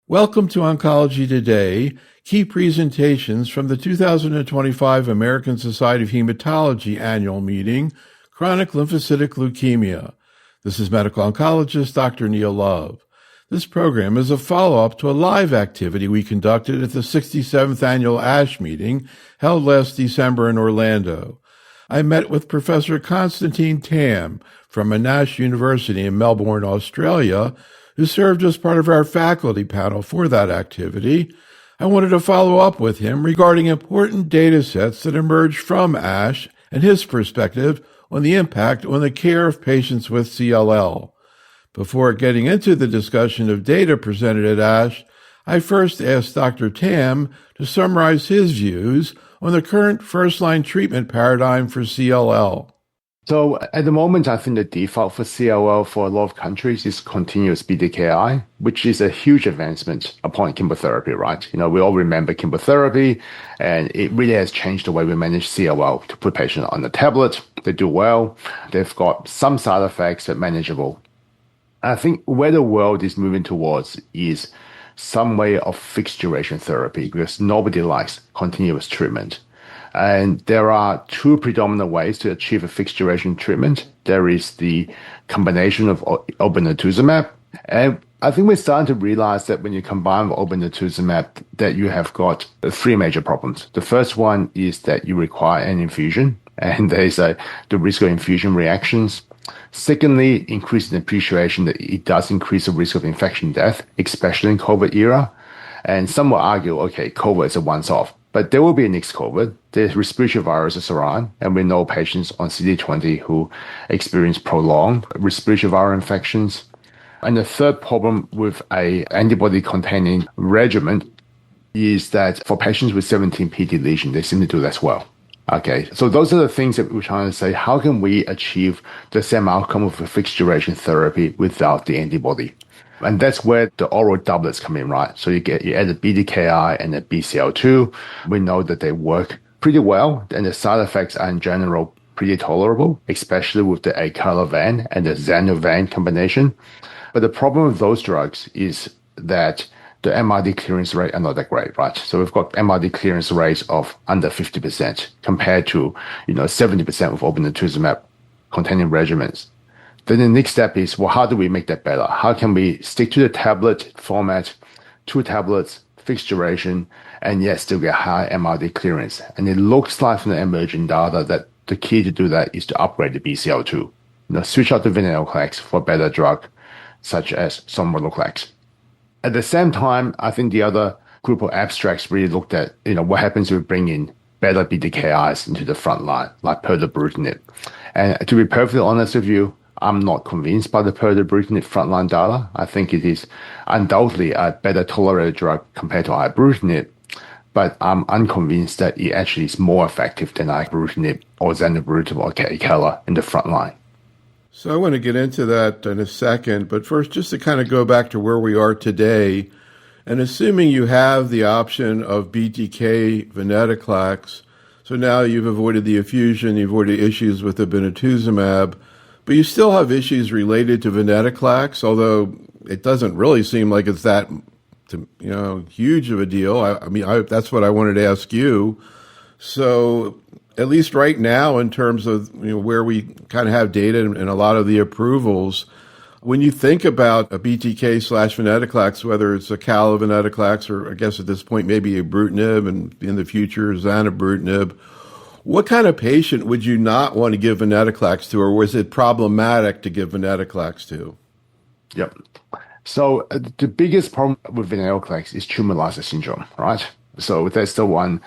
Welcome to Oncology Today, key presentations from the 2025 American Society of Hematology annual meeting, Chronic Lymphocytic Leukemia. This is medical oncologist Dr. Neil Love. This program is a follow-up to a live activity we conducted at the 67th annual ASH meeting held last December in Orlando. I met with Professor Constantine Tam from Monash University in Melbourne, Australia, who served as part of our faculty panel for that activity. I wanted to follow up with him regarding important data sets that emerged from ASH and his perspective on the impact on the care of patients with CLL. Before getting into the discussion of data presented at ASH, I first asked Dr. Tam to summarize his views on the current first-line treatment paradigm for CLL. So at the moment, I think the default for CLL for a lot of countries is continuous BTKI, which is a huge advancement upon chemotherapy, right? We all remember chemotherapy, and it really has changed the way we manage CLL to put patients on the tablet. They do well. They've got some side effects that are manageable. I think where the world is moving towards is some way of fixed duration therapy because nobody likes continuous treatment. And there are two predominant ways to achieve a fixed duration treatment. There is the combination of obinutuzumab. And I think we're starting to realize that when you combine with obinutuzumab, that you have got three major problems. The first one is that you require an infusion, and there's the risk of infusion reactions. Secondly, increasing appreciation that it does increase the risk of infection death, especially in COVID era. And some will argue, okay, COVID is a once-off. But there will be a next COVID. There's respiratory viruses around, and we know patients on CD20 who experience prolonged respiratory viral infections. And the third problem with a antibody-containing regimen is that for patients with 17p deletion, they seem to do less well. Okay, so those are the things that we're trying to say. How can we achieve the same outcome of a fixed duration therapy without the antibody? And that's where the oral doublets come in, right? So you add a BTKI and a BCL2. We know that they work pretty well, and the side effects are in general pretty tolerable, especially with the acalabvan and the Xanovan combination. But the problem with those drugs is that the MRD clearance rate are not that great, right? So we've got MRD clearance rates of under 50% compared to 70% with obinutuzumab containing regimens. Then the next step is, well, how do we make that better? How can we stick to the tablet format, 2 tablets, fixed duration, and yet still get high MRD clearance? And it looks like from the emerging data that the key to do that is to upgrade the BCL2. Switch out the venetoclax for a better drug, such as sonrotoclax. At the same time, I think the other group of abstracts really looked at, what happens if we bring in better BTKIs into the front line, like pirtobrutinib. And to be perfectly honest with you, I'm not convinced by the pirtobrutinib frontline data. I think it is undoubtedly a better tolerated drug compared to ibrutinib, but I'm unconvinced that it actually is more effective than ibrutinib or zanubrutinib or acala in the front line. So I want to get into that in a second, but first, just to kind of go back to where we are today, and assuming you have the option of BTK venetoclax, so now you've avoided the infusion, you've avoided issues with obinutuzumab, but you still have issues related to venetoclax, although it doesn't really seem like it's that huge of a deal. That's what I wanted to ask you. So at least right now, in terms of where we kind of have data and a lot of the approvals, when you think about a BTK/venetoclax, whether it's acala venetoclax or I guess at this point maybe ibrutinib and in the future zanubrutinib, what kind of patient would you not want to give venetoclax to, or was it problematic to give venetoclax to? Yep. So the biggest problem with venetoclax is tumor lysis syndrome, right? So that's the one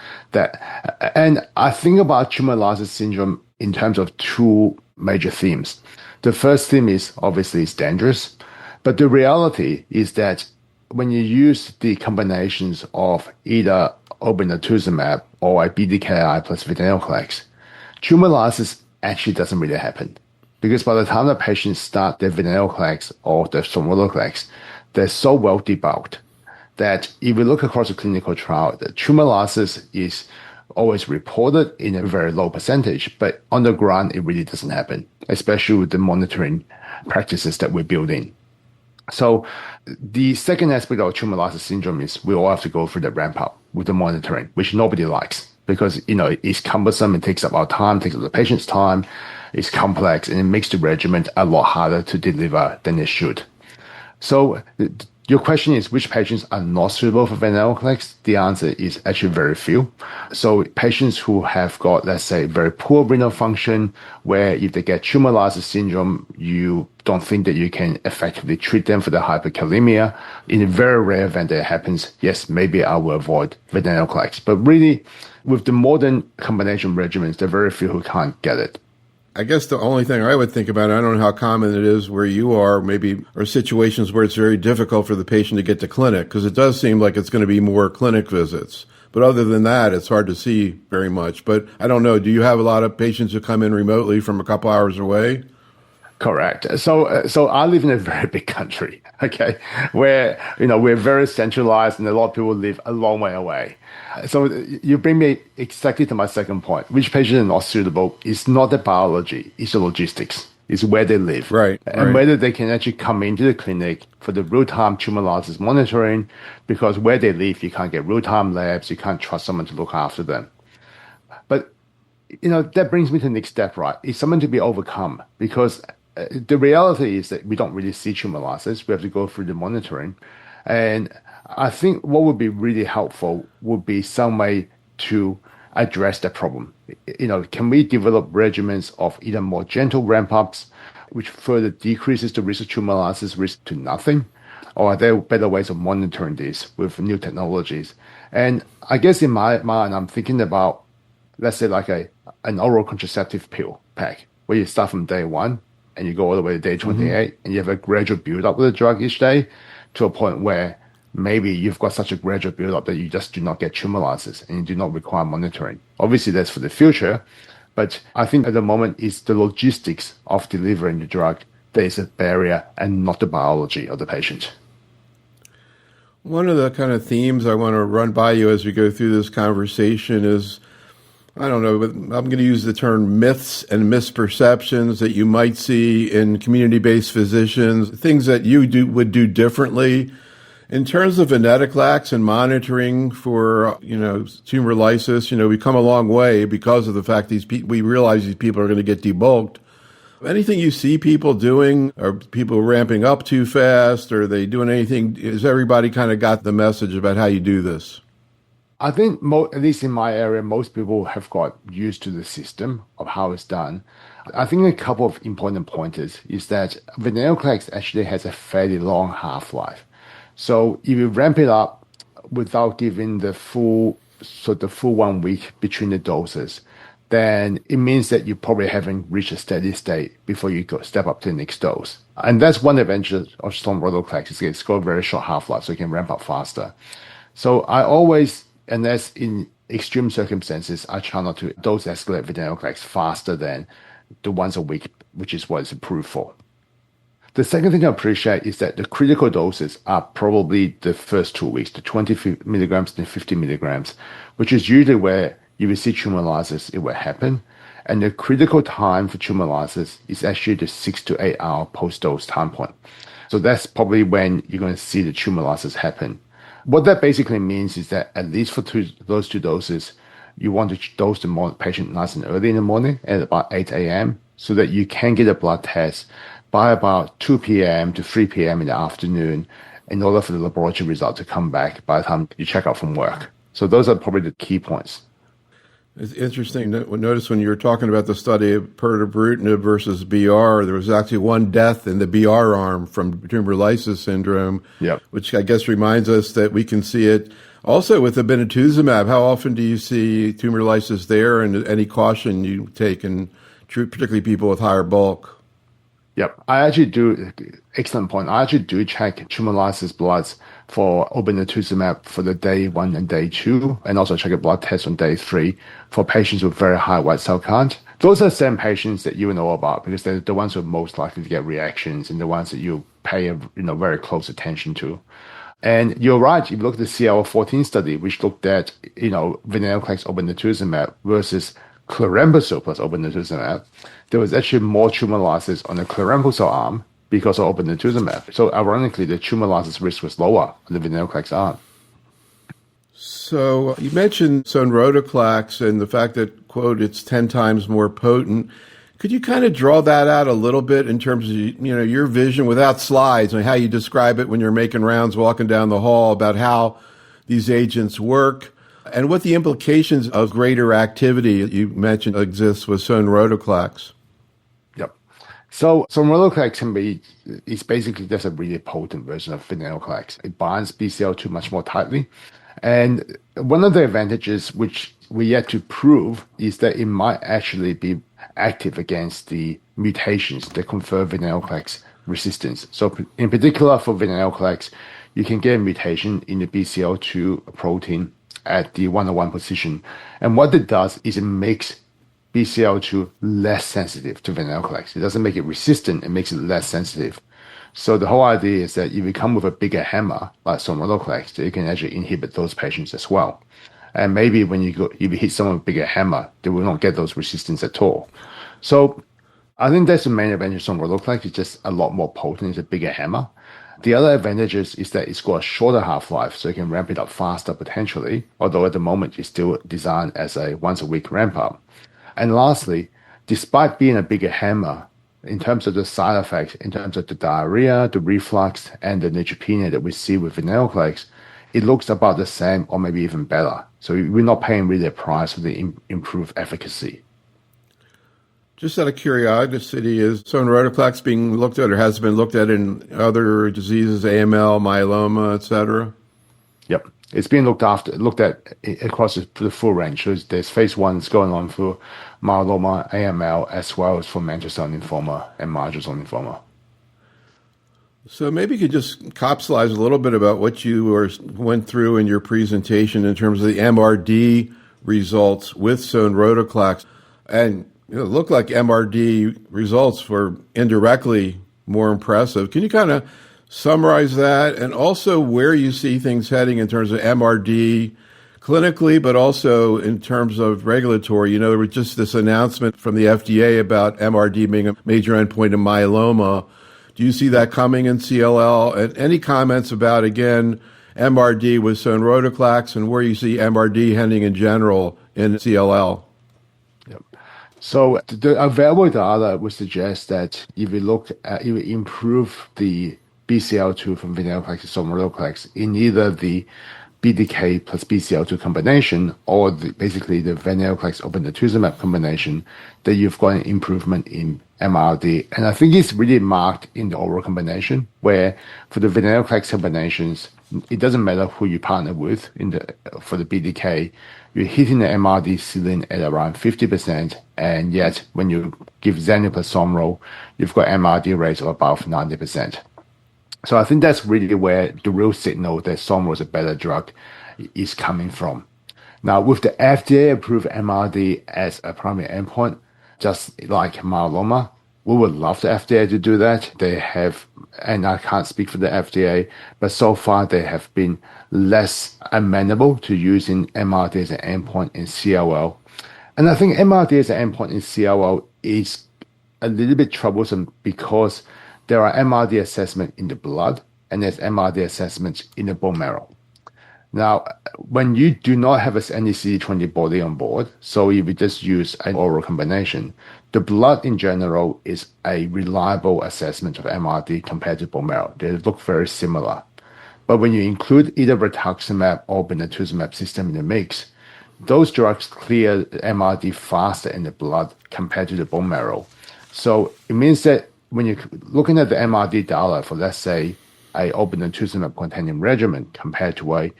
and I think about tumor lysis syndrome in terms of two major themes. The first theme is obviously it's dangerous, but the reality is that when you use the combinations of either obinutuzumab or a BTKI plus venetoclax, tumor lysis actually doesn't really happen. Because by the time the patients start their venetoclax or their sonrotoclax, they're so well debulked that if we look across a clinical trial, the tumor lysis is always reported in a very low percentage, but on the ground, it really doesn't happen, especially with the monitoring practices that we're building. So the second aspect of tumor lysis syndrome is we all have to go through the ramp up with the monitoring, which nobody likes because, it's cumbersome. It takes up our time, takes up the patient's time. It's complex and it makes the regimen a lot harder to deliver than it should. So your question is which patients are not suitable for venetoclax? The answer is actually very few. So patients who have got, let's say, very poor renal function, where if they get tumor lysis syndrome, you don't think that you can effectively treat them for the hyperkalemia. In a very rare event that happens, yes, maybe I will avoid venetoclax. But really, with the modern combination regimens, there are very few who can't get it. I guess the only thing I would think about, I don't know how common it is where you are, maybe are situations where it's very difficult for the patient to get to clinic, because it does seem like it's going to be more clinic visits. But other than that, it's hard to see very much. But I don't know, do you have a lot of patients who come in remotely from a couple hours away? Correct. So I live in a very big country, okay, where, we're very centralized and a lot of people live a long way away. So you bring me exactly to my second point. Which patients are not suitable is not the biology, it's the logistics. It's where they live. Right. And whether they can actually come into the clinic for the real-time tumor lysis monitoring, because where they live, you can't get real-time labs, you can't trust someone to look after them. But, that brings me to the next step, right? It's something to be overcome because the reality is that we don't really see tumor lysis. We have to go through the monitoring. And I think what would be really helpful would be some way to address that problem. Can we develop regimens of either more gentle ramp-ups, which further decreases the risk of tumor lysis risk to nothing? Or are there better ways of monitoring this with new technologies? And I guess in my mind, I'm thinking about, let's say, like an oral contraceptive pill pack, where you start from day one, and you go all the way to day 28, and you have a gradual build-up with the drug each day to a point where maybe you've got such a gradual build-up that you just do not get tumor lysis and you do not require monitoring. Obviously, that's for the future, but I think at the moment it's the logistics of delivering the drug that is a barrier and not the biology of the patient. One of the kind of themes I want to run by you as we go through this conversation is, I don't know, but I'm going to use the term myths and misperceptions that you might see in community-based physicians, things that you would do differently. In terms of venetoclax and monitoring for, tumor lysis, we've come a long way because of the fact we realize these people are going to get debulked. Anything you see people doing? Are people ramping up too fast? Are they doing anything? Has everybody kind of got the message about how you do this? I think, at least in my area, most people have got used to the system of how it's done. I think a couple of important pointers is that venetoclax actually has a fairly long half-life. So if you ramp it up without giving the full 1 week between the doses, then it means that you probably haven't reached a steady state before you step up to the next dose. And that's one advantage of sonrotoclax, is it's got a very short half-life, so you can ramp up faster. So I always, unless in extreme circumstances, I try not to dose escalate venetoclax faster than the once a week, which is what it's approved for. The second thing I appreciate is that the critical doses are probably the first 2 weeks, the 20 milligrams and 50 milligrams, which is usually where you will see tumor lysis, it will happen. And the critical time for tumor lysis is actually the 6 to 8 hour post-dose time point. So that's probably when you're going to see the tumor lysis happen. What that basically means is that at least for those two doses, you want to dose the patient nice and early in the morning at about 8 a.m. so that you can get a blood test by about 2 p.m. to 3 p.m. in the afternoon in order for the laboratory result to come back by the time you check out from work. So those are probably the key points. It's interesting. Notice when you were talking about the study of pirtobrutinib versus BR, there was actually one death in the BR arm from tumor lysis syndrome, which I guess reminds us that we can see it also with the obinutuzumab. How often do you see tumor lysis there, and any caution you take, in particularly people with higher bulk? Yep. I actually do, excellent point. I actually do check tumor lysis bloods for obinutuzumab for the day 1 and day 2, and also check a blood test on day 3 for patients with very high white cell count. Those are the same patients that you know about because they're the ones who are most likely to get reactions and the ones that you pay very close attention to. And you're right, if you look at the CL14 study, which looked at, venetoclax obinutuzumab versus chlorambucil plus obinutuzumab, there was actually more tumor lysis on the chlorambucil arm because of obinutuzumab. So ironically, the tumor lysis risk was lower on the venetoclax arm. So you mentioned sonrotoclax and the fact that, quote, it's 10 times more potent. Could you kind of draw that out a little bit in terms of, your vision without slides and how you describe it when you're making rounds, walking down the hall about how these agents work and what the implications of greater activity you mentioned exists with sonrotoclax? Yep. So sonrotoclax is basically just a really potent version of venetoclax. It binds BCL2 much more tightly. And one of the advantages, which we yet to prove, is that it might actually be active against the mutations that confer venetoclax resistance. So in particular for venetoclax, you can get a mutation in the BCL2 protein at the 101 position. And what it does is it makes BCL2 less sensitive to venetoclax. It doesn't make it resistant, it makes it less sensitive. So the whole idea is that if you come with a bigger hammer, like sonrotoclax, that you can actually inhibit those patients as well. And maybe when if you hit someone with a bigger hammer, they will not get those resistance at all. So I think that's the main advantage of sonrotoclax. It's just a lot more potent. It's a bigger hammer. The other advantages is that it's got a shorter half-life, so you can ramp it up faster potentially, although at the moment it's still designed as a once-a-week ramp-up. And lastly, despite being a bigger hammer, in terms of the side effects, in terms of the diarrhea, the reflux, and the neutropenia that we see with venetoclax, it looks about the same or maybe even better. So we're not paying really a price for the improved efficacy. Just out of curiosity, is sonrotoclax being looked at or has been looked at in other diseases, AML, myeloma, et cetera? Yep. It's being looked at across the full range. So there's phase 1s going on for myeloma, AML, as well as for mantle cell lymphoma and marginal zone lymphoma. So maybe you could just capsulize a little bit about what you went through in your presentation in terms of the MRD results with sonrotoclax. And it looked like MRD results were indirectly more impressive. Can you kind of summarize that and also where you see things heading in terms of MRD clinically, but also in terms of regulatory? There was just this announcement from the FDA about MRD being a major endpoint in myeloma. Do you see that coming in CLL? And any comments about, again, MRD with sonrotoclax and where you see MRD heading in general in CLL? Yep. So the available data would suggest that if you improve the BCL2 from venetoclax to sonrotoclax in either the BTK plus BCL2 combination or basically the venetoclax obinutuzumab combination, that you've got an improvement in MRD. And I think it's really marked in the oral combination, where for the venetoclax combinations, it doesn't matter who you partner with for the BTK, you're hitting the MRD ceiling at around 50%, and yet when you give Zanu plus Somro, you've got MRD rates of above 90%. So I think that's really where the real signal that Somro is a better drug is coming from. Now, with the FDA-approved MRD as a primary endpoint, just like myeloma, we would love the FDA to do that. They have, and I can't speak for the FDA, but so far they have been less amenable to using MRD as an endpoint in CLL. And I think MRD as an endpoint in CLL is a little bit troublesome because there are MRD assessments in the blood and there's MRD assessments in the bone marrow. Now, when you do not have any CD20 body on board, so if you just use an oral combination, the blood in general is a reliable assessment of MRD compared to bone marrow. They look very similar. But when you include either rituximab or obinutuzumab system in the mix, those drugs clear MRD faster in the blood compared to the bone marrow. So it means that when you're looking at the MRD data for, let's say, a obinutuzumab containing regimen compared to a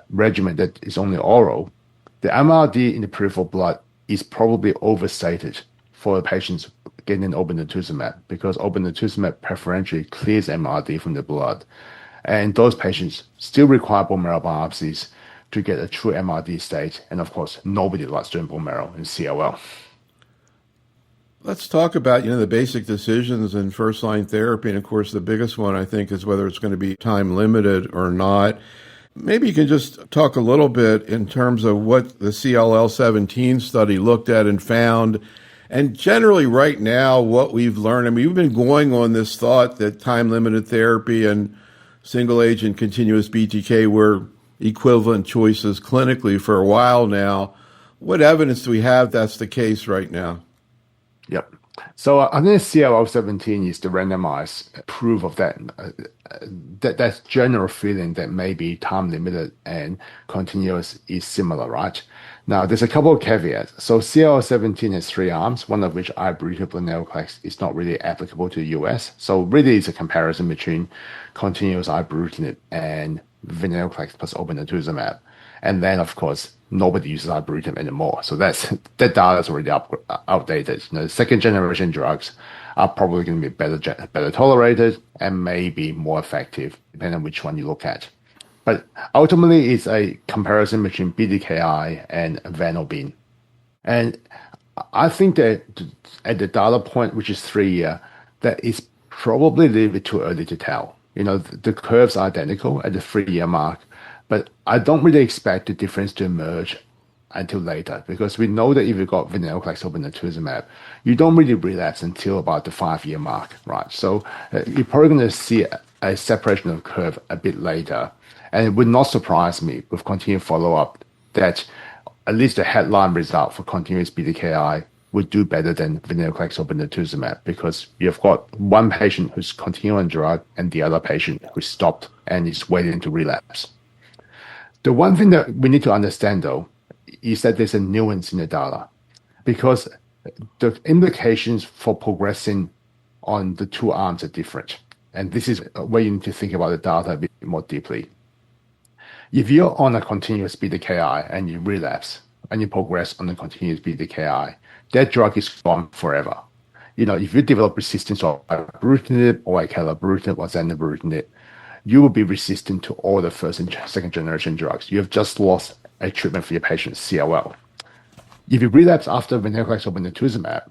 regimen that is only oral, the MRD in the peripheral blood is probably overstated for the patients getting obinutuzumab, because obinutuzumab preferentially clears MRD from the blood. And those patients still require bone marrow biopsies to get a true MRD state. And of course, nobody likes doing bone marrow in CLL. Let's talk about, the basic decisions in first-line therapy. And of course, the biggest one, I think, is whether it's going to be time limited or not. Maybe you can just talk a little bit in terms of what the CLL-17 study looked at and found, And generally right now, what we've learned, I mean, we've been going on this thought that time-limited therapy and single-agent continuous BTK were equivalent choices clinically for a while now. What evidence do we have that's the case right now? Yep. So I think CLL17 is the randomized proof of that. That general feeling that maybe time limited and continuous is similar, right? Now, there's a couple of caveats. So CLL17 has three arms, one of which ibrutinib venetoclax is not really applicable to the US. So really, it's a comparison between continuous ibrutinib and venetoclax plus obinutuzumab. And then, of course, nobody uses ibrutinib anymore. So that data is already outdated. You know, second generation drugs are probably going to be better tolerated and maybe more effective, depending on which one you look at. But ultimately, it's a comparison between BTKI and Venobin. And I think that at the data point, which is 3 year, that is probably a little bit too early to tell. You know, the curves are identical at the 3 year mark, but I don't really expect the difference to emerge until later, because we know that if you've got venetoclax obinutuzumab, you don't really relapse until about the 5 year mark, right? So you're probably going to see a separation of the curve a bit later. And it would not surprise me with continued follow-up that at least the headline result for continuous BTKI would do better than venetoclax obinutuzumab, because you've got one patient who's continuing drug and the other patient who stopped and is waiting to relapse. The one thing that we need to understand, though, is that there's a nuance in the data, because the implications for progressing on the two arms are different. And this is where you need to think about the data a bit more deeply. If you're on a continuous BTKI and you relapse and you progress on a continuous BTKI, that drug is gone forever. You know, if you develop resistance to ibrutinib or acalabrutinib or zanubrutinib, you will be resistant to all the first and second generation drugs. You have just lost a treatment for your patient's CLL. If you relapse after venetoclax obinutuzumab,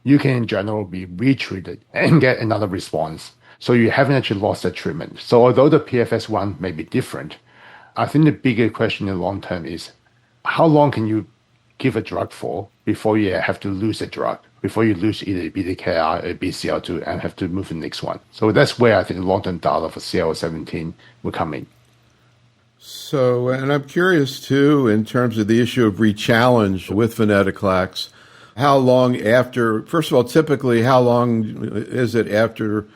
you can in general be retreated and get another response. So you haven't actually lost that treatment. So although the PFS one may be different, I think the bigger question in the long term is how long can you give a drug for before you have to lose a drug, before you lose either BTKI or BCL2 and have to move to the next one. So that's where I think the long-term data for CLL17 will come in. So, and I'm curious too, in terms of the issue of rechallenge with venetoclax, how long after, first of all, typically, how long is it after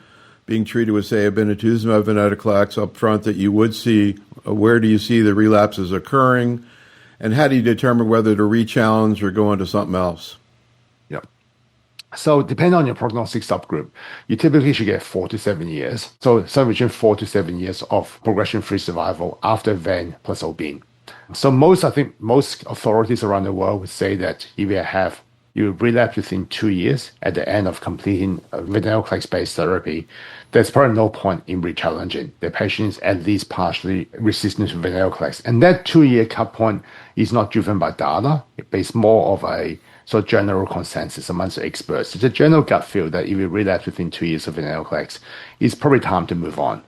being treated with, say, obinutuzumab venetoclax up front that you would see, where do you see the relapses occurring? And how do you determine whether to rechallenge or go into something else? Yeah. So depending on your prognostic subgroup, you typically should get 4 to 7 years. So somewhere between 4 to 7 years of progression-free survival after Ven plus Obin. So I think most authorities around the world would say that if you relapse within 2 years at the end of completing venetoclax-based therapy, there's probably no point in rechallenging. The patient is at least partially resistant to venetoclax. And that 2 year cut point is not driven by data. It's more of a sort of general consensus amongst the experts. It's a general gut feel that if you relapse within 2 years of venetoclax, it's probably time to move on.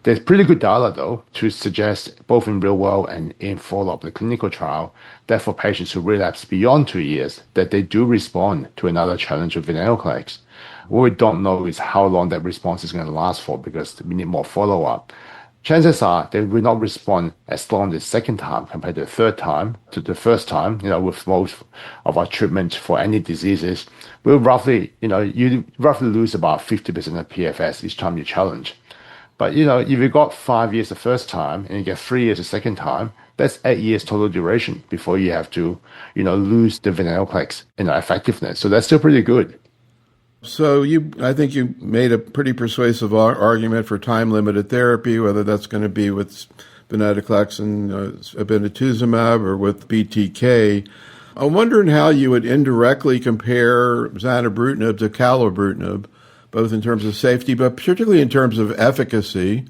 There's pretty good data, though, to suggest both in real world and in follow-up the clinical trial that for patients who relapse beyond 2 years, that they do respond to another challenge with venetoclax. What we don't know is how long that response is going to last for, because we need more follow-up. Chances are they will not respond as long the second time compared to the third time to the first time. You know, with most of our treatment for any diseases, you roughly lose about 50% of PFS each time you challenge. But, you know, if you got 5 years the first time and you get 3 years the second time, that's 8 years total duration before you have to, lose the venetoclax, effectiveness. So that's still pretty good. So I think you made a pretty persuasive argument for time-limited therapy, whether that's going to be with venetoclax and obinutuzumab or with BTK. I'm wondering how you would indirectly compare zanubrutinib to acalabrutinib, both in terms of safety, but particularly in terms of efficacy,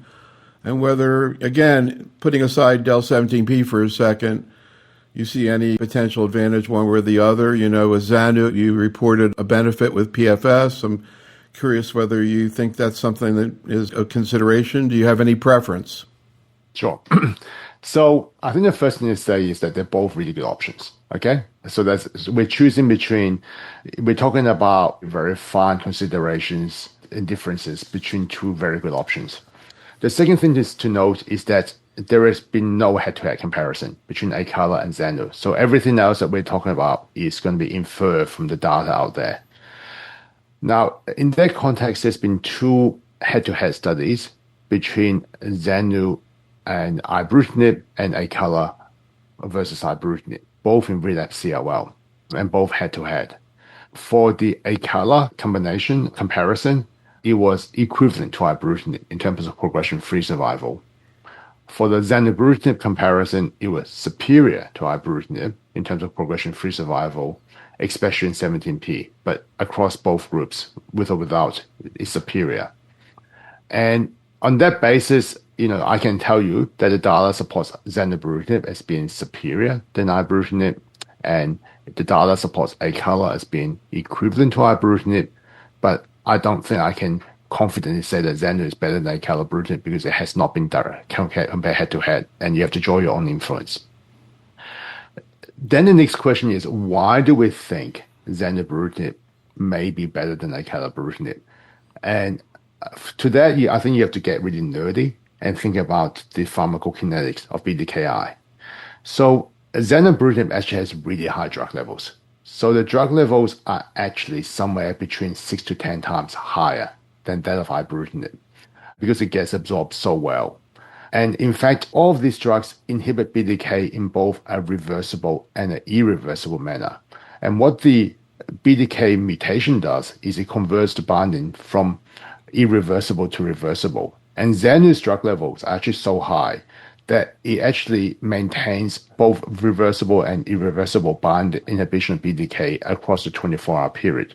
and whether, again, putting aside del-17p for a second, you see any potential advantage one way or the other. With Zanu, you reported a benefit with PFS. I'm curious whether you think that's something that is a consideration. Do you have any preference? Sure. So I think the first thing to say is that they're both really good options, okay? So we're talking about very fine considerations and differences between two very good options. The second thing is to note is that there has been no head-to-head comparison between Acala and Xenu. So everything else that we're talking about is going to be inferred from the data out there. Now, in that context, there's been two head-to-head studies between Xenu and ibrutinib and Acala versus ibrutinib, both in relapse CLL and both head-to-head. For the Acala combination comparison, it was equivalent to ibrutinib in terms of progression-free survival. For the zanubrutinib comparison, it was superior to ibrutinib in terms of progression-free survival, especially in 17p, but across both groups, with or without, is superior. And on that basis, I can tell you that the data supports zanubrutinib as being superior than ibrutinib, and the data supports Acala as being equivalent to ibrutinib, but I don't think I can confidently say that Xenu is better than acalabrutinib because it has not been compared head-to-head, and you have to draw your own inference. Then the next question is, why do we think zanubrutinib may be better than acalabrutinib? And to that, I think you have to get really nerdy and think about the pharmacokinetics of BTKI. So zanubrutinib actually has really high drug levels. So the drug levels are actually somewhere between 6 to 10 times higher than that of ibrutinib because it gets absorbed so well. And in fact, all of these drugs inhibit BTK in both a reversible and an irreversible manner. And what the BTK mutation does is it converts the binding from irreversible to reversible. And Xenu's drug levels are actually so high that it actually maintains both reversible and irreversible bind inhibition of BTK across the 24-hour period.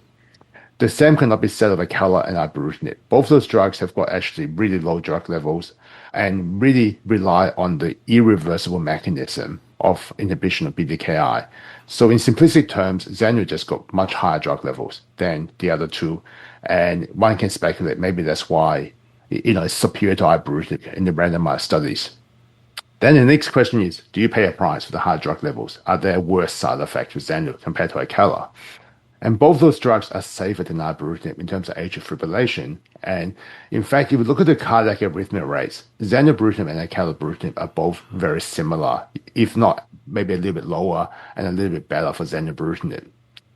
The same cannot be said of Acala and ibrutinib. Both those drugs have got actually really low drug levels and really rely on the irreversible mechanism of inhibition of BTKI. So in simplistic terms, Xenu just got much higher drug levels than the other two. And one can speculate maybe that's why it's superior to ibrutinib in the randomized studies. Then the next question is, do you pay a price for the high drug levels? Are there worse side effects with Xenu compared to Acala? And both those drugs are safer than ibrutinib in terms of atrial fibrillation. And in fact, if you look at the cardiac arrhythmia rates, zanubrutinib and acalabrutinib are both very similar, if not maybe a little bit lower and a little bit better for zanubrutinib.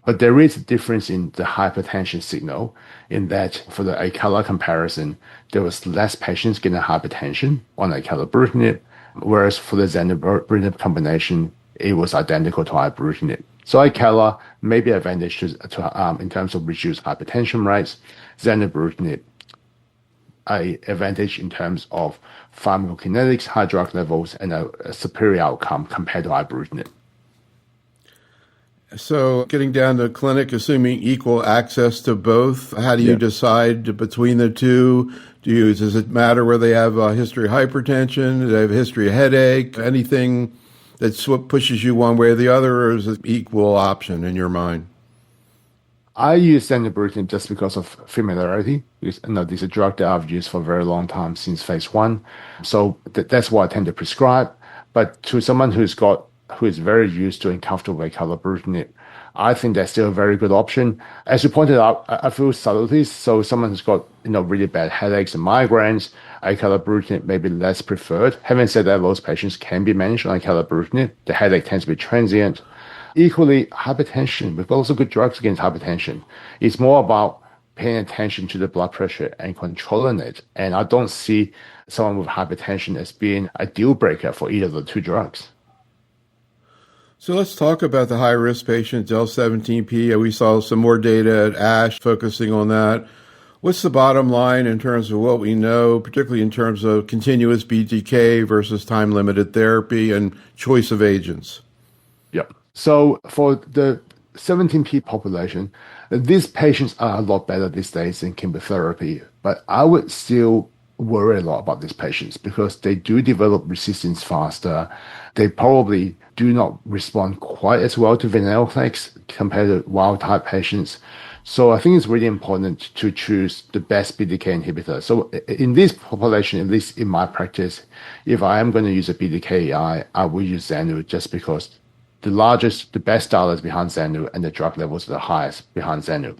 But there is a difference in the hypertension signal in that for the Acala comparison, there was less patients getting hypertension on acalabrutinib, whereas for the zanubrutinib combination, it was identical to ibrutinib. So Acala may be advantage to in terms of reduced hypertension rates. Zanubrutinib, an advantage in terms of pharmacokinetics, high drug levels, and a superior outcome compared to ibrutinib. So getting down to clinic, assuming equal access to both, how do you decide between the two? Does it matter where they have a history of hypertension? Do they have a history of headache? Anything that's what pushes you one way or the other, or is it equal option in your mind? I use zanubrutinib just because of familiarity. Because, this is a drug that I've used for a very long time since phase 1. So that's what I tend to prescribe. But to someone who is very used to and comfortable with acalabrutinib, I think that's still a very good option. As you pointed out, I feel subtleties. So someone who's got really bad headaches and migraines, acalabrutinib may be less preferred. Having said that, those patients can be managed on acalabrutinib. The headache tends to be transient. Equally, hypertension, we've got also good drugs against hypertension. It's more about paying attention to the blood pressure and controlling it. And I don't see someone with hypertension as being a deal breaker for either of the two drugs. So let's talk about the high-risk patients, L17P. We saw some more data at ASH focusing on that. What's the bottom line in terms of what we know, particularly in terms of continuous BTK versus time-limited therapy and choice of agents? Yep. So for the 17P population, these patients are a lot better these days than chemotherapy, but I would still worry a lot about these patients because they do develop resistance faster. They probably do not respond quite as well to venetoclax compared to wild-type patients. So I think it's really important to choose the best BTK inhibitor. So in this population, at least in my practice, if I am going to use a BTKI, I will use Xenu just because the largest, the best data is behind Xanu, and the drug levels are the highest behind Xanu.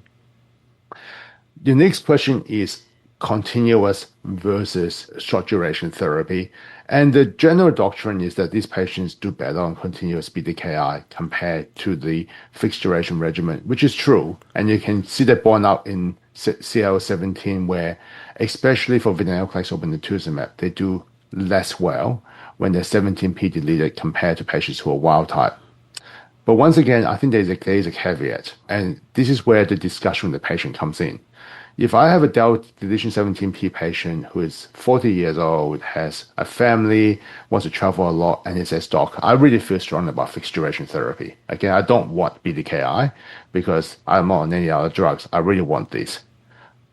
The next question is continuous versus short duration therapy. And the general doctrine is that these patients do better on continuous BTKI compared to the fixed duration regimen, which is true. And you can see that borne out in CL17, where especially for venetoclax or obinutuzumab, they do less well when they're 17p deleted compared to patients who are wild type. But once again, I think there is a caveat, and this is where the discussion with the patient comes in. If I have a deletion 17p patient who is 40 years old, has a family, wants to travel a lot, and he says, "Doc, I really feel strong about fixed duration therapy. Again, I don't want BTKI because I'm not on any other drugs. I really want this."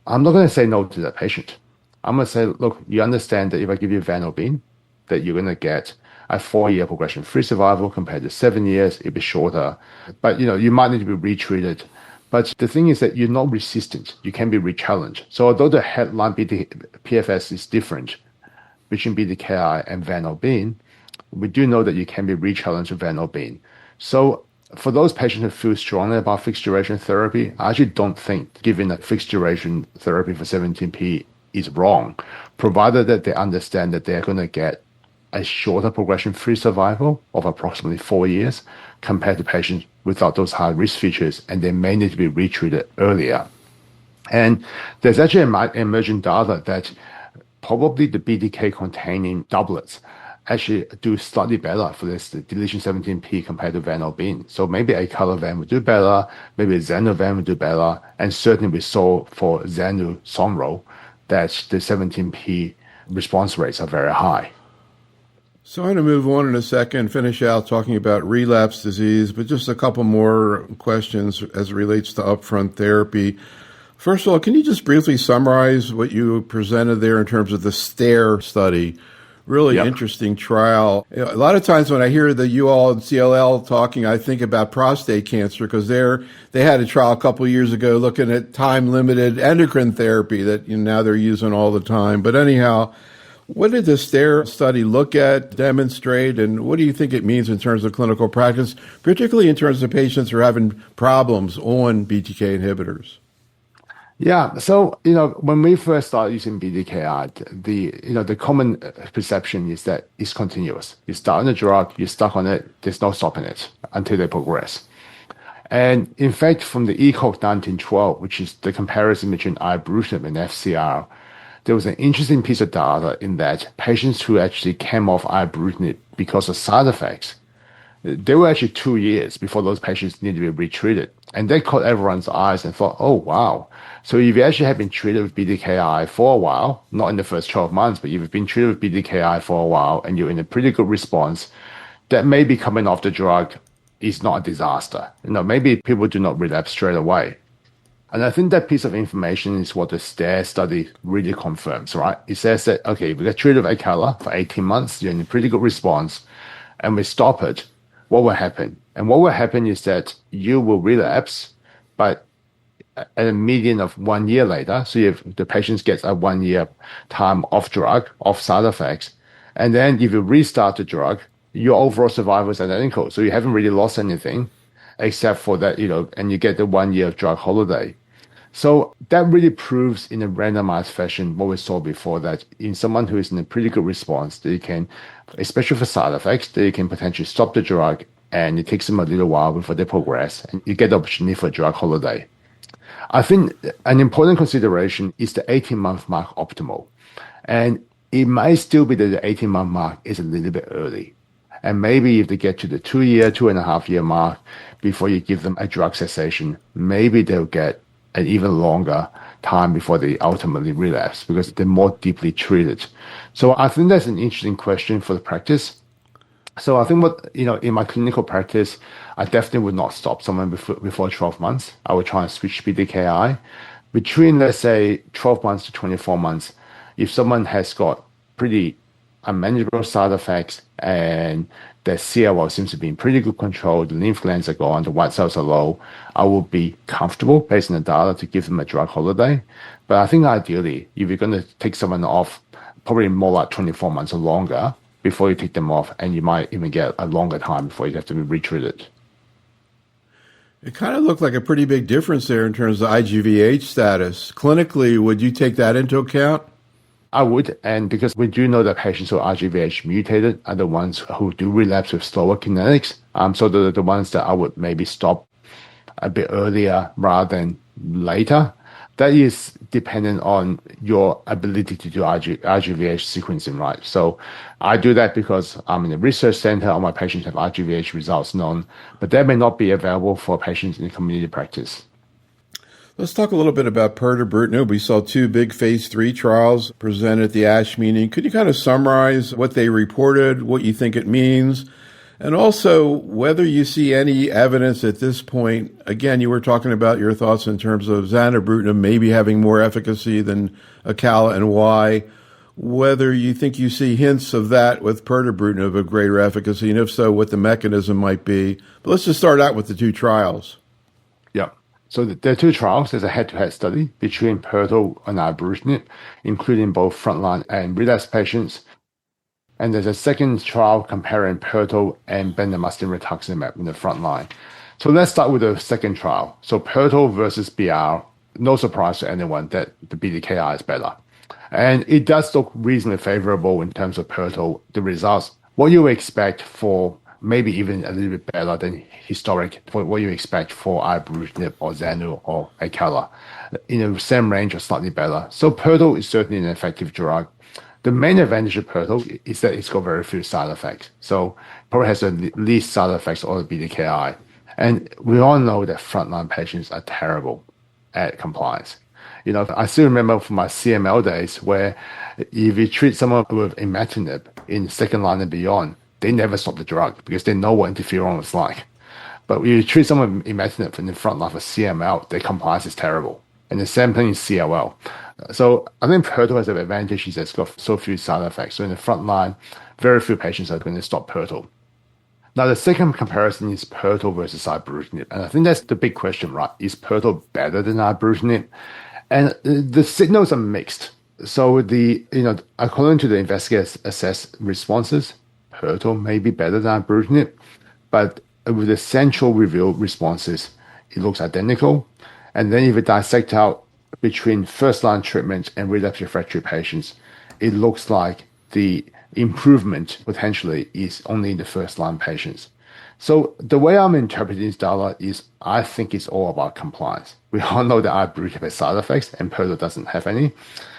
I'm not going to say no to that patient. I'm going to say, look, you understand that if I give you Venobin, that you're going to get a 4-year progression-free survival compared to 7 years. It'll be shorter. But, you might need to be retreated. But the thing is that you're not resistant. You can be rechallenged. So although the headline PFS is different between BTKI and Venobin, we do know that you can be rechallenged with Venobin. So for those patients who feel strongly about fixed duration therapy, I actually don't think giving a fixed duration therapy for 17p is wrong, provided that they understand that they're going to get a shorter progression-free survival of approximately 4 years compared to patients without those high risk features, and they may need to be retreated earlier. And there's actually emerging data that probably the BTK-containing doublets actually do slightly better for this deletion 17p compared to Venobin. So maybe Acalabam would do better, maybe Xanovan would do better, and certainly we saw for Xanu Sonro that the 17p response rates are very high. So I'm going to move on in a second, finish out talking about relapse disease, but just a couple more questions as it relates to upfront therapy. First of all, can you just briefly summarize what you presented there in terms of the STARE study? Really interesting trial. A lot of times when I hear the you all at CLL talking, I think about prostate cancer because they had a trial a couple of years ago looking at time-limited endocrine therapy that now they're using all the time. But anyhow, what did the STARE study look at, demonstrate, and what do you think it means in terms of clinical practice, particularly in terms of patients who are having problems on BTK inhibitors? Yeah, so when we first started using BTKI, the common perception is that it's continuous. You start on the drug, you're stuck on it, there's no stopping it until they progress. And in fact, from the ECOG 1912, which is the comparison between ibrutinib and FCR, there was an interesting piece of data in that patients who actually came off ibrutinib because of side effects, they were actually 2 years before those patients needed to be retreated. And that caught everyone's eyes and thought, oh, wow. So if you actually have been treated with BTKI for a while, not in the first 12 months, but you've been treated with BTKI for a while and you're in a pretty good response, that maybe coming off the drug is not a disaster. Maybe people do not relapse straight away. And I think that piece of information is what the STARE study really confirms, right? It says that, okay, if we get treated with Acala for 18 months, you're in a pretty good response, and we stop it, what will happen? And what will happen is that you will relapse, but at a median of 1 year later, so if the patient gets a 1 year time off drug, off side effects, and then if you restart the drug, your overall survival is identical. So you haven't really lost anything except for that, and you get the 1 year of drug holiday. So that really proves in a randomized fashion what we saw before, that in someone who is in a pretty good response, they can, especially for side effects, they can potentially stop the drug and it takes them a little while before they progress and you get the opportunity for a drug holiday. I think an important consideration is the 18-month mark optimal. And it might still be that the 18-month mark is a little bit early. And maybe if they get to the 2 year, 2.5 year mark before you give them a drug cessation, maybe they'll get an even longer time before they ultimately relapse because they're more deeply treated. So I think that's an interesting question for the practice. So I think in my clinical practice, I definitely would not stop someone before 12 months. I would try and switch BTKI. Between, let's say, 12 months to 24 months, if someone has got pretty unmanageable side effects and their CLL seems to be in pretty good control, the lymph glands are gone, the white cells are low, I will be comfortable based on the data to give them a drug holiday. But I think ideally, if you're going to take someone off, probably more like 24 months or longer, before you take them off, and you might even get a longer time before you have to be retreated. It kind of looked like a pretty big difference there in terms of IGVH status. Clinically, would you take that into account? I would, and because we do know that patients who are IGVH mutated are the ones who do relapse with slower kinetics. So the ones that I would maybe stop a bit earlier rather than later. That is dependent on your ability to do IGVH sequencing, right? So I do that because I'm in a research center, all my patients have IGVH results known, but that may not be available for patients in community practice. Let's talk a little bit about pirtobrutinib. We saw 2 big phase 3 trials presented at the ASH meeting. Could you kind of summarize what they reported, what you think it means, and also whether you see any evidence at this point? Again, you were talking about your thoughts in terms of zanubrutinib maybe having more efficacy than acala, and why. Whether you think you see hints of that with pirtobrutinib of greater efficacy, and if so, what the mechanism might be. But let's just start out with the 2 trials. Yeah. So there are 2 trials. There's a head-to-head study between pirto and ibrutinib, including both frontline and relapse patients. And there's a second trial comparing pirto and bendamustine rituximab in the front line. So let's start with the second trial. So pirto versus BR, no surprise to anyone that the BTKI is better. And it does look reasonably favorable in terms of pirto, the results. What you expect for maybe even a little bit better than historic, for what you expect for ibrutinib or Zanu or acala, in the same range or slightly better. So pirto is certainly an effective drug. The main advantage of pirto is that it's got very few side effects. So probably has the least side effects of the BTKI. And we all know that frontline patients are terrible at compliance. I still remember from my CML days where if you treat someone with imatinib in second line and beyond, they never stop the drug because they know what interferon is like. But when you treat someone with imatinib in the front line for CML, their compliance is terrible. And the same thing is CLL. So I think pirto has an advantage is that it's got so few side effects. So in the front line, very few patients are going to stop pirto. Now, the second comparison is pirto versus ibrutinib. And I think that's the big question, right? Is pirto better than ibrutinib? And the signals are mixed. So according to the investigators assessed responses, pirto may be better than ibrutinib, but with the central review responses, it looks identical. And then if you dissect out between first-line treatment and relapse refractory patients, it looks like the improvement potentially is only in the first-line patients. So the way I'm interpreting this data is I think it's all about compliance. We all know that ibrutinib has side effects and pirto doesn't have any.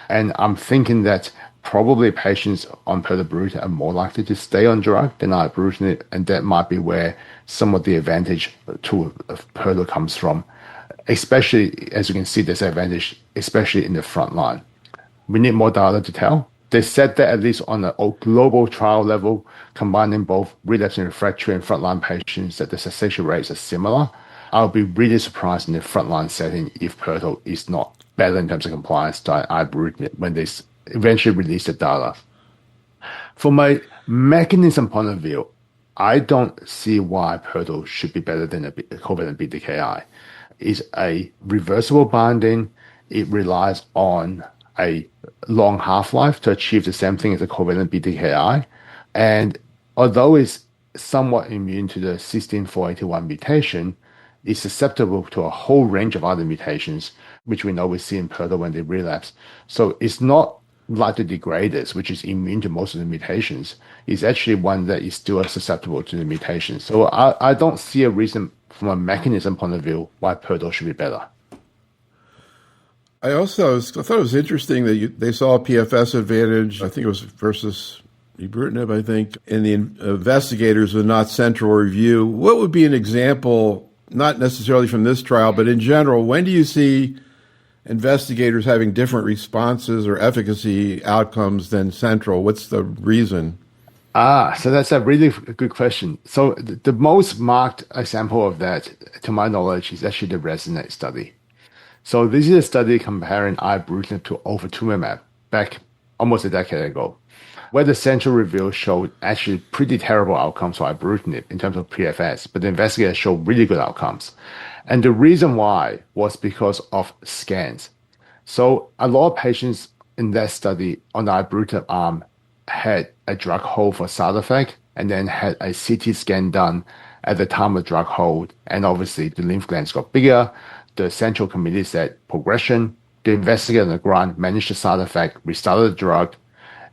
And I'm thinking that probably patients on pirtobrutinib are more likely to stay on drug than ibrutinib, and that might be where some of the advantage to pirto comes from. Especially, as you can see, there's advantage, especially in the front line. We need more data to tell. They said that at least on a global trial level, combining both relapse and refractory and frontline patients, that the cessation rates are similar. I'll be really surprised in the frontline setting if pirto is not better in terms of compliance to ibrutinib when they eventually release the data. From a mechanism point of view, I don't see why pirto should be better than a covalent BTKI. It's a reversible binding. It relies on a long half-life to achieve the same thing as a covalent BTKI. And although it's somewhat immune to the cysteine 481 mutation, it's susceptible to a whole range of other mutations, which we know we see in pirto when they relapse. So it's not like the degraders, which is immune to most of the mutations. It's actually one that is still susceptible to the mutations. So I don't see a reason from a mechanism point of view why pirto should be better. I thought it was interesting that they saw a PFS advantage. I think it was versus ibrutinib, I think, and the investigators with not central review. What would be an example, not necessarily from this trial, but in general, when do you see investigators having different responses or efficacy outcomes than central? What's the reason? So that's a really good question. So the most marked example of that, to my knowledge, is actually the RESONATE study. So this is a study comparing ibrutinib to ofatumumab back almost a decade ago, where the central review showed actually pretty terrible outcomes for ibrutinib in terms of PFS, but the investigators showed really good outcomes. And the reason why was because of scans. So a lot of patients in that study on the ibrutinib arm had a drug hold for side effect and then had a CT scan done at the time of drug hold. And obviously the lymph glands got bigger. The central committee said progression. The investigator on the ground managed the side effect, restarted the drug,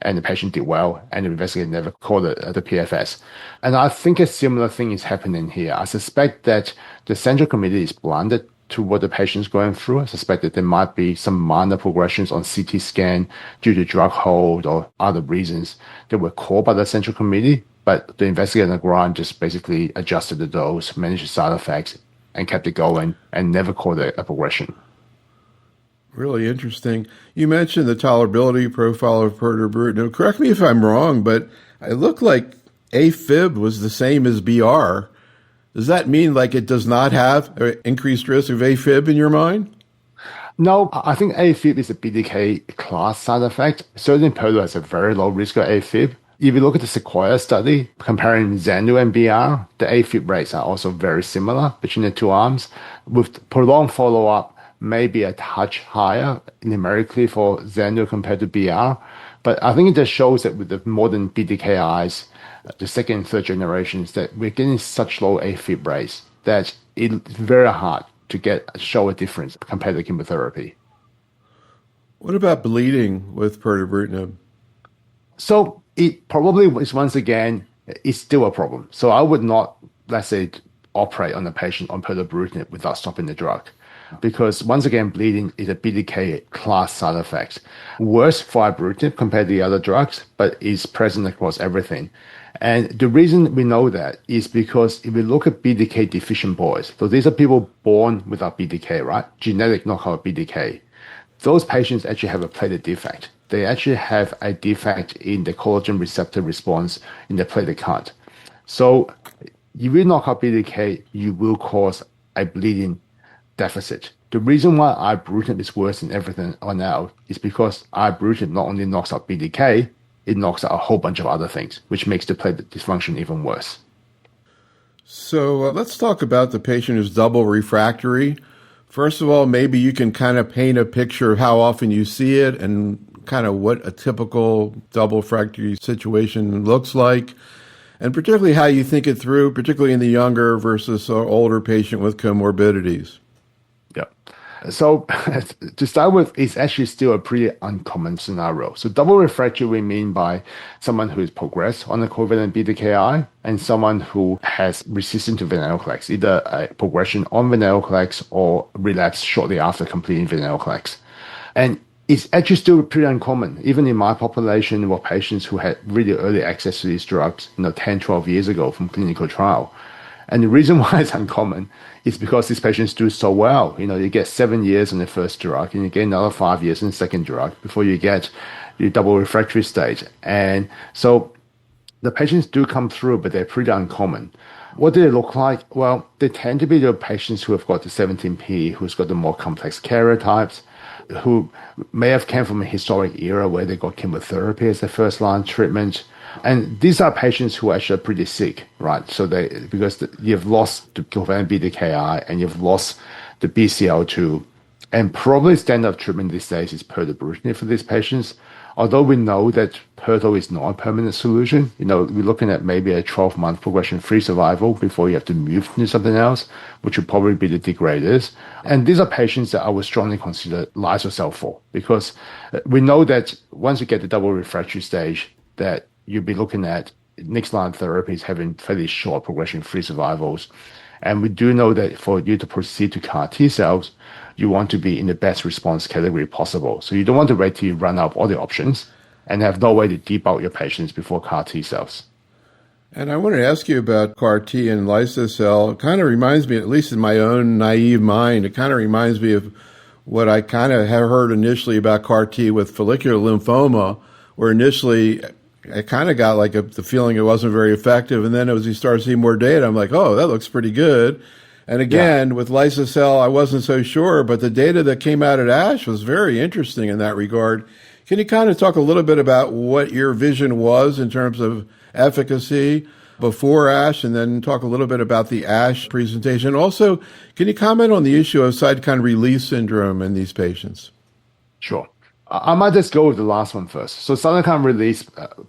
and the patient did well, and the investigator never called it the PFS. And I think a similar thing is happening here. I suspect that the central committee is blinded to what the patient's going through. I suspect that there might be some minor progressions on CT scan due to drug hold or other reasons that were called by the central committee, but the investigator on the ground just basically adjusted the dose, managed the side effects, and kept it going, and never called it a progression. Really interesting. You mentioned the tolerability profile of pirtobrutinib. Correct me if I'm wrong, but it looked like AFib was the same as BR. Does that mean like it does not have an increased risk of AFib in your mind? No, I think AFib is a BTK class side effect. Certainly pirto has a very low risk of AFib. If you look at the Sequoia study comparing Xanu and BR, the AFib rates are also very similar between the two arms. With prolonged follow-up, maybe a touch higher numerically for Xanu compared to BR. But I think it just shows that with the modern BTKIs, the second and third generations, that we're getting such low AFib rates that it's very hard to show a difference compared to chemotherapy. What about bleeding with pirtobrutinib? So it probably is, once again, it's still a problem. So I would not, let's say, operate on a patient on pirtobrutinib without stopping the drug. Because once again, bleeding is a BTK class side effect. Worse for ibrutinib compared to the other drugs, but is present across everything. And the reason we know that is because if we look at BTK deficient boys, so these are people born without BTK, right? Genetic knockout BTK. Those patients actually have a platelet defect. They actually have a defect in the collagen receptor response in the platelet count. So if you knock out BTK, you will cause a bleeding deficit. The reason why ibrutinib is worse than everything on now is because ibrutinib not only knocks out BTK, it knocks out a whole bunch of other things, which makes the platelet dysfunction even worse. So let's talk about the patient who's double refractory. First of all, maybe you can kind of paint a picture of how often you see it and kind of what a typical double refractory situation looks like, and particularly how you think it through, particularly in the younger versus older patient with comorbidities. Yeah. So to start with, it's actually still a pretty uncommon scenario. So double refractory, we mean by someone who is progressed on a covalent BTKI and someone who has resistance to venetoclax, either a progression on venetoclax or relapse shortly after completing venetoclax. And it's actually still pretty uncommon. Even in my population, were patients who had really early access to these drugs, 10, 12 years ago from clinical trial. And the reason why it's uncommon is because these patients do so well. You get 7 years on the first drug and you get another 5 years on the second drug before you get the double refractory stage. And so the patients do come through, but they're pretty uncommon. What do they look like? Well, they tend to be the patients who have got the 17P, who's got the more complex karyotypes, who may have come from a historic era where they got chemotherapy as their first line treatment. And these are patients who are actually pretty sick, right? So because you've lost the covalent BTKI and you've lost the BCL2, and probably standard of treatment these days is pirtobrutinib for these patients. Although we know that pirto is not a permanent solution, we're looking at maybe a 12-month progression-free survival before you have to move to something else, which would probably be the degraders. And these are patients that I would strongly consider liso-cel for, because we know that once you get the double refractory stage, that you'll be looking at next line therapies having fairly short progression-free survivals. And we do know that for you to proceed to CAR T cells, you want to be in the best response category possible. So you don't want to wait till you run out of all the options and have no way to debulk your patients before CAR T cells. And I wanted to ask you about CAR T and lyso-cel. It kind of reminds me, at least in my own naive mind, it kind of reminds me of what I kind of have heard initially about CAR T with follicular lymphoma, where initially I kind of got like the feeling it wasn't very effective. And then as you start seeing more data, I'm like, oh, that looks pretty good. And again, with lyso-cel, I wasn't so sure, but the data that came out at ASH was very interesting in that regard. Can you kind of talk a little bit about what your vision was in terms of efficacy before ASH, and then talk a little bit about the ASH presentation? Also, can you comment on the issue of cytokine release syndrome in these patients? Sure. I might just go with the last one first. So cytokine release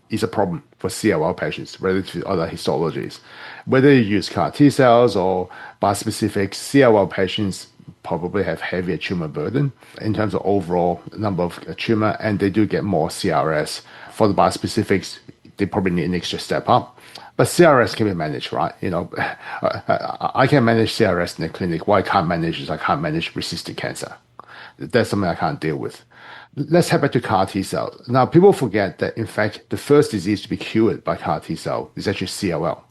is a problem for CLL patients relative to other histologies. Whether you use CAR T cells or bispecific, CLL patients probably have heavier tumor burden in terms of overall number of tumor, and they do get more CRS. For the bispecifics, they probably need an extra step up. But CRS can be managed, right? I can manage CRS in the clinic. What I can't manage is I can't manage resistant cancer. That's something I can't deal with. Let's head back to CAR T cells. Now, people forget that, in fact, the first disease to be cured by CAR T cell is actually CLL.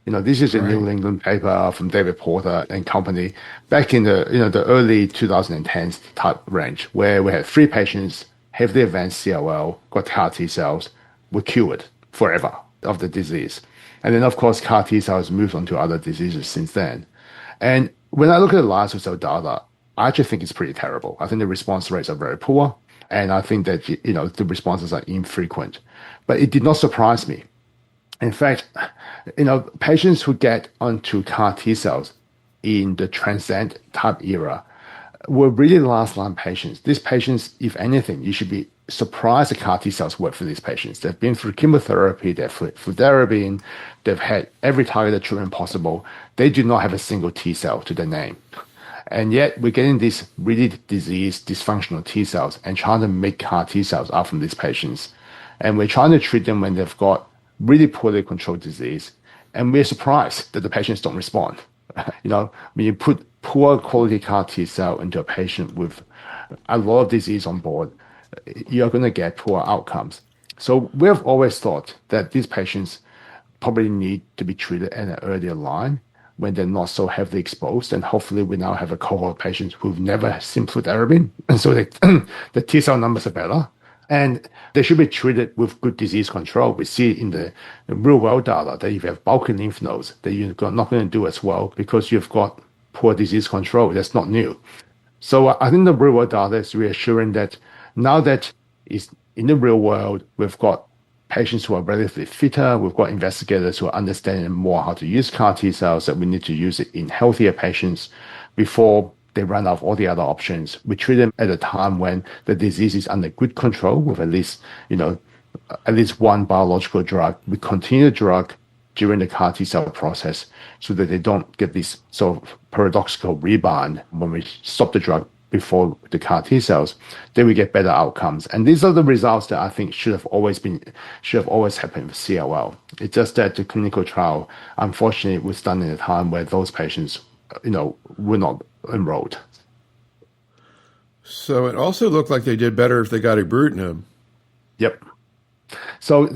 This is a Right. New England paper from David Porter and company back in the early 2010s type range, where we had 3 patients, heavily advanced CLL, got CAR T cells, were cured forever of the disease. And then, of course, CAR T cells moved on to other diseases since then. And when I look at the last cell data, I actually think it's pretty terrible. I think the response rates are very poor. And I think that, the responses are infrequent. But it did not surprise me. In fact, patients who get onto CAR T cells in the transient type era were really last line patients. These patients, if anything, you should be surprised the CAR T cells work for these patients. They've been through chemotherapy, they've fludarabine, they've had every targeted treatment possible. They do not have a single T cell to their name. And yet we're getting these really diseased, dysfunctional T cells and trying to make CAR T cells out from these patients. And we're trying to treat them when they've got really poorly controlled disease. And we're surprised that the patients don't respond. When you put poor quality CAR T cell into a patient with a lot of disease on board, you're going to get poor outcomes. So we've always thought that these patients probably need to be treated in an earlier line when they're not so heavily exposed. And hopefully we now have a cohort of patients who've never seen fludarabine. And so the T cell numbers are better. And they should be treated with good disease control. We see in the real world data that if you have bulky lymph nodes, that you're not going to do as well because you've got poor disease control. That's not new. So I think the real world data is reassuring that now that is in the real world, we've got patients who are relatively fitter. We've got investigators who are understanding more how to use CAR T cells, that we need to use it in healthier patients before they run out of all the other options. We treat them at a time when the disease is under good control with at least one biological drug. We continue the drug during the CAR T cell process so that they don't get this sort of paradoxical rebound when we stop the drug before the CAR T cells, then we get better outcomes. And these are the results that I think should have always happened with CLL. It's just that the clinical trial, unfortunately, was done in a time where those patients, were not enrolled. So it also looked like they did better if they got ibrutinib. Yep. So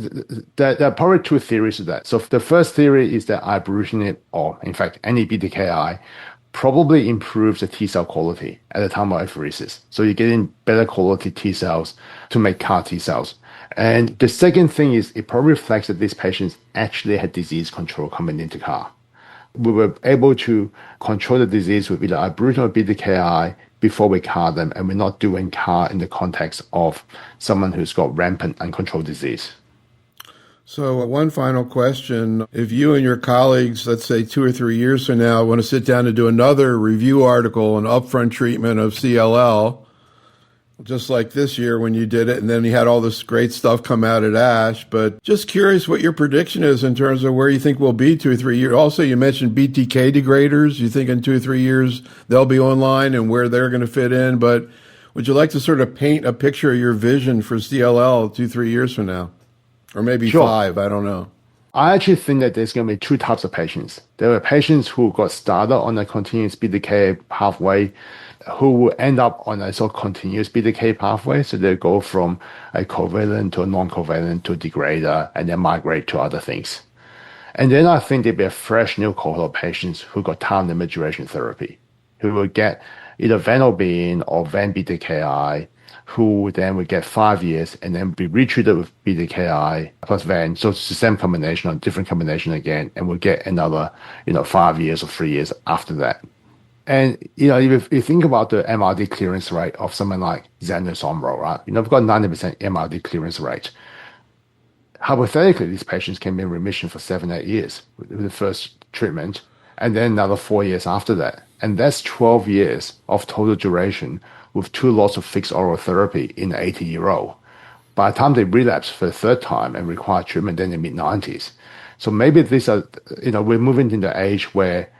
there are probably 2 theories to that. So the first theory is that ibrutinib, or in fact any BTKI, probably improves the T cell quality at the time of apheresis. So you're getting better quality T cells to make CAR T cells. And the second thing is it probably reflects that these patients actually had disease control coming into CAR. We were able to control the disease with either ibrutinib or BTKI before we CAR them, and we're not doing CAR in the context of someone who's got rampant uncontrolled disease. So one final question. If you and your colleagues, let's say 2 or 3 years from now, want to sit down to do another review article on upfront treatment of CLL, just like this year when you did it, and then you had all this great stuff come out at ASH, but just curious what your prediction is in terms of where you think we'll be 2 or 3 years. Also, you mentioned BTK degraders. You think in 2 or 3 years they'll be online and where they're going to fit in, but would you like to sort of paint a picture of your vision for CLL 2 or 3 years from now? Or maybe Sure. 5, I don't know. I actually think that there's going to be 2 types of patients. There are patients who got started on a continuous BTK pathway who will end up on a sort of continuous BTK pathway. So they go from a covalent to a non-covalent to a degrader and then migrate to other things. And then I think there'll be a fresh new cohort of patients who got time limit duration therapy, who will get either venobin or ven-BTKI, who then would get 5 years and then be retreated with BTKI plus ven. So it's the same combination or different combination again, and we'll get another, 5 years or 3 years after that. And, if you think about the MRD clearance rate of someone like Zanusomro, right? We've got 90% MRD clearance rate. Hypothetically, these patients can be in remission for 7-8 years with the first treatment, and then another 4 years after that. And that's 12 years of total duration with 2 lots of fixed oral therapy in an 80-year-old. By the time they relapse for the 3rd time and require treatment, then in the mid-90s. So maybe these are, we're moving into the age where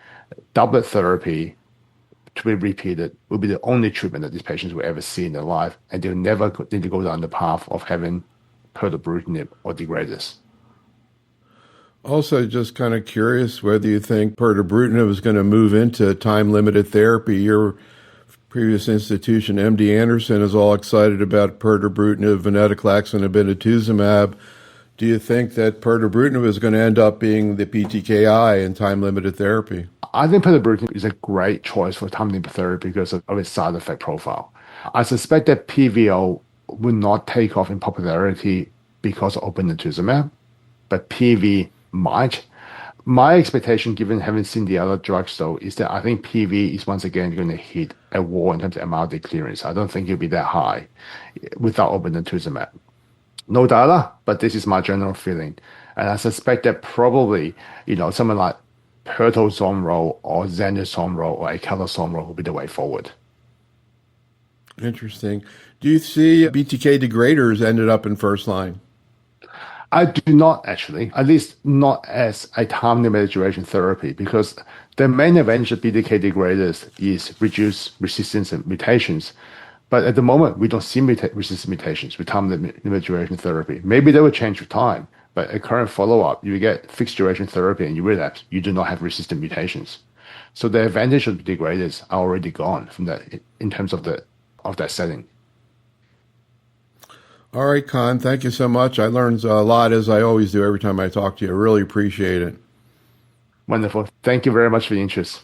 doublet therapy to be repeated will be the only treatment that these patients will ever see in their life, and they'll never need to go down the path of having pirtobrutinib or degraders. Also, just kind of curious whether you think pirtobrutinib is going to move into time-limited therapy. Your previous institution, MD Anderson, is all excited about pirtobrutinib, venetoclax, and obinutuzumab. Do you think that pirtobrutinib is going to end up being the BTKI in time-limited therapy? I think pirtobrutinib is a great choice for time-limited therapy because of its side effect profile. I suspect that PVO will not take off in popularity because of obinutuzumab, but PV might. My expectation, given having seen the other drugs, though, is that I think PV is once again going to hit a wall in terms of MRD clearance. I don't think it'll be that high without obinutuzumab. No data, but this is my general feeling. And I suspect that probably, someone like pirtozomro or zenusomro or acalosomro will be the way forward. Interesting. Do you see BTK degraders ended up in first line? I do not actually, at least not as a time-limited duration therapy, because the main advantage of BTK degraders is reduce resistance and mutations. But at the moment, we don't see resistant mutations with time-limited duration therapy. Maybe they will change with time, but at current follow-up, you get fixed duration therapy and you relapse, you do not have resistant mutations. So the advantage of the degraders are already gone from that in terms of that setting. All right, Con, thank you so much. I learned a lot, as I always do every time I talk to you. I really appreciate it. Wonderful. Thank you very much for the interest.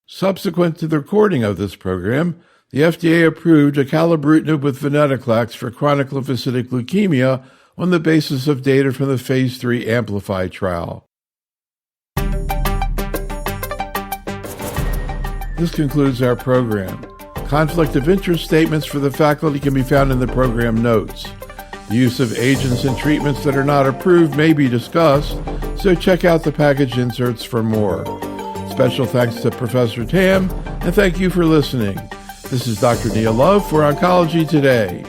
Subsequent to the recording of this program, the FDA approved acalabrutinib with venetoclax for chronic lymphocytic leukemia on the basis of data from the Phase 3 Amplify trial. This concludes our program. Conflict of interest statements for the faculty can be found in the program notes. The use of agents and treatments that are not approved may be discussed, so check out the package inserts for more. Special thanks to Professor Tam, and thank you for listening. This is Dr. Neil Love for Oncology Today.